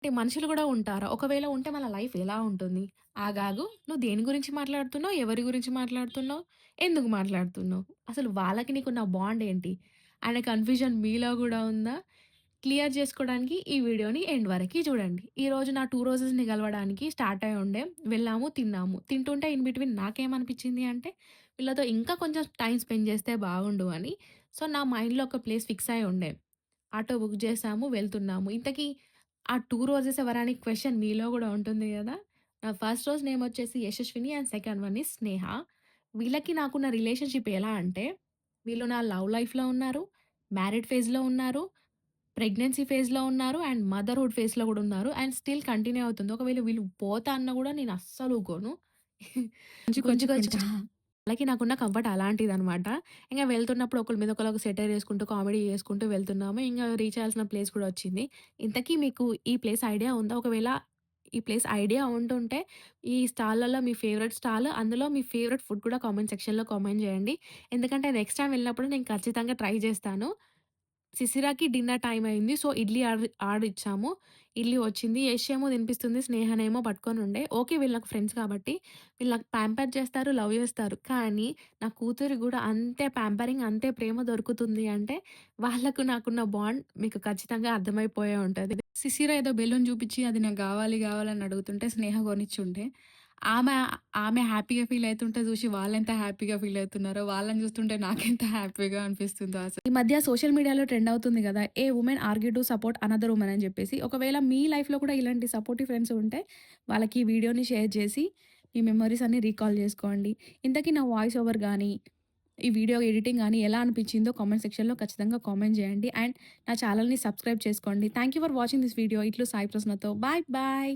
అంటే మనుషులు గూడా ఉంటారా? ఒకవేళ ఉంటే మన లైఫ్ ఎలా ఉంటుంది? ఆగాగు నువ్వు దేని గురించి మాట్లాడుతున్నావు? ఎవరి గురించి మాట్లాడుతున్నావు? ఎందుకు మాట్లాడుతున్నావు? అసలు వాళ్ళకి నీకున్న బాండ్ ఏంటి? అనే కన్‌ఫ్యూజన్ మీలో గూడా ఉందా? క్లియర్ చేసుకోవడానికి ఈ వీడియోని ఎండ్ వరకి చూడండి. ఈరోజు నా 2 రోజెస్‌ని కలవడానికి స్టార్ట్ అయ్యి ఉండే. వెళ్ళాము, తిన్నాము. తింటుంటే ఇన్ బిట్వీన్ నాకేమనిపించింది అంటే, వీళ్ళతో ఇంకా కొంచెం టైమ్ స్పెండ్ చేస్తే బాగుండు అని. సో, నా మైండ్‌లో ఒక ప్లేస్ ఫిక్స్ అయ్యి ఉండే. ఆటో బుక్ చేశాము, వెళ్తున్నాము. ఇంతకీ ఆ 2 రోజెస్ ఎవరని క్వెషన్ మీలో గూడా ఉంటుంది గదా! నా ఫస్ట్ రోజు నేమ్ వచ్చేసి యశస్విని అండ్ సెకండ్ వన్ ఈస్ స్నేహ. వీళ్ళకి నాకున్న రిలేషన్‌షిప్ ఎలా అంటే, వీళ్ళు నా లవ్ లైఫ్‌లో ఉన్నారు, మ్యారీడ్ ఫేజ్‌లో ఉన్నారు, ప్రెగ్నెన్సీ ఫేజ్‌లో ఉన్నారు అండ్ మదర్‌హుడ్ ఫేజ్‌లో గూడా ఉన్నారు. అండ్ స్టిల్ కంటిన్యూ అవుతుంది. ఒకవేళ వీళ్ళు పోతా అన్నా గూడా నేను అస్సలు ఊకోను. గుంజుకొచ్చి గుంజుకొచ్చుకుంటా. వాళ్ళకి నాకున్న కంఫర్ట్ అలాంటిదనమాట. ఇంగ వెళ్తున్నప్పుడు ఒకళ్ళ మీద ఒకళ్ళు సెటైర్ యేసుకుంటూ, కామెడీ చేసుకుంటూ వెళ్తున్నాము. ఇంగ రీచ్ అయ్యాల్సిన ప్లేస్ కూడా వచ్చింది. ఇంతకీ మీకు ఈ ప్లేస్ ఐడియా ఉందా? ఒకవేళ ఈ ప్లేస్ ఐడియా ఉంటుంటే, ఈ స్టాల్‌లలో మీ ఫేవరెట్ స్టాల్, అందులో మీ ఫేవరెట్ ఫుడ్ కూడా కామెంట్ సెక్షన్‌లో కామెంట్ జేయండి. ఎందుకంటే నెక్స్ట్ టైమ్ వెళ్ళినప్పుడు నేను ఖచ్చితంగా ట్రై జేస్తాను. సిసిరాకి డిన్నర్ టైమ్ అయింది. సో, ఇడ్లీ ఆర్డర్ ఇచ్చాము. ఇడ్లీ వచ్చింది. యష్ ఏమో తినిపిస్తుంది. స్నేహనేమో పట్టుకొనుండే. ఓకే. వీళ్ళు నాకు ఫ్రెండ్స్ కాబట్టి వీళ్ళు నాకు ప్యాంపర్ చేస్తారు, లవ్ చేస్తారు. కానీ నా కూతురికి గూడా అంతే ప్యాంపరింగ్, అంతే ప్రేమ దొరుకుతుంది అంటే వాళ్ళకు నాకున్న బాండ్ మీకు ఖచ్చితంగా అర్థమైపోయే ఉంటది. శిశిర ఏదో బెలూన్ చూపిచ్చి అది నాకు గావాలి, గావాలని అడుగుతుంటే స్నేహ కొనిచ్చుండే. ఆమె ఆమె హ్యాపీగా ఫీల్ అయితుంటే చూసి వాళ్ళెంత హ్యాపీగా ఫీల్ అవుతున్నారో, వాళ్ళని చూస్తుంటే నాకెంత హ్యాపీగా అనిపిస్తుందో అసలు. ఈ మధ్య సోషల్ మీడియాలో ట్రెండ్ అవుతుంది గదా! A woman argue to support another woman అని జెప్పేసి. ఒకవేళ మీ లైఫ్‌లో కూడా ఇలాంటి సపోర్టివ్ ఫ్రెండ్స్ ఉంటే వాళ్ళకి ఈ వీడియోని షేర్ చేసి మీ మెమోరీస్ అన్ని రీకాల్ జేసుకోండి. ఇంతకీ నా వాయిస్ ఓవర్ గాని, ఈ వీడియో ఎడిటింగ్ గాని ఎలా అనిపించిందో కామెంట్ సెక్షన్‌లో ఖచ్చితంగా కామెంట్ జేయండి. అండ్ నా ఛానెల్‌ని సబ్స్క్రైబ్ చేసుకోండి. Thank you for watching this video. ఇట్లు సాయి ప్రసన్నతో. Bye bye.